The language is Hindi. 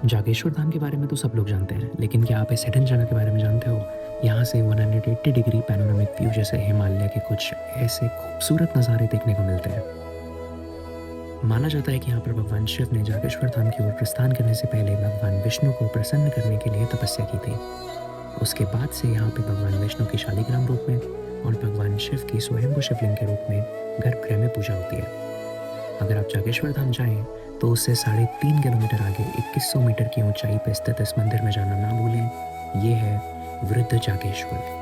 जागेश्वर धाम के बारे में तो सब लोग जानते हैं, लेकिन क्या आप इस हिडन जगह के बारे में जानते हो? यहाँ से 180 डिग्री पैनोरामिक व्यू जैसे हिमालय के कुछ ऐसे खूबसूरत नज़ारे देखने को मिलते हैं। माना जाता है कि यहाँ पर भगवान शिव ने जागेश्वर धाम की ओर प्रस्थान करने से पहले भगवान विष्णु को प्रसन्न करने के लिए तपस्या की थी। उसके बाद से यहाँ पे भगवान विष्णु की शालिग्राम रूप में और भगवान शिव की स्वयंभू शिवलिंग के रूप में गर्भगृह में पूजा होती है। अगर आप जागेश्वर धाम जाएं तो उससे 3.5 किलोमीटर आगे 2100 मीटर की ऊंचाई पर स्थित इस मंदिर में जाना ना भूलें। ये है वृद्ध जागेश्वर।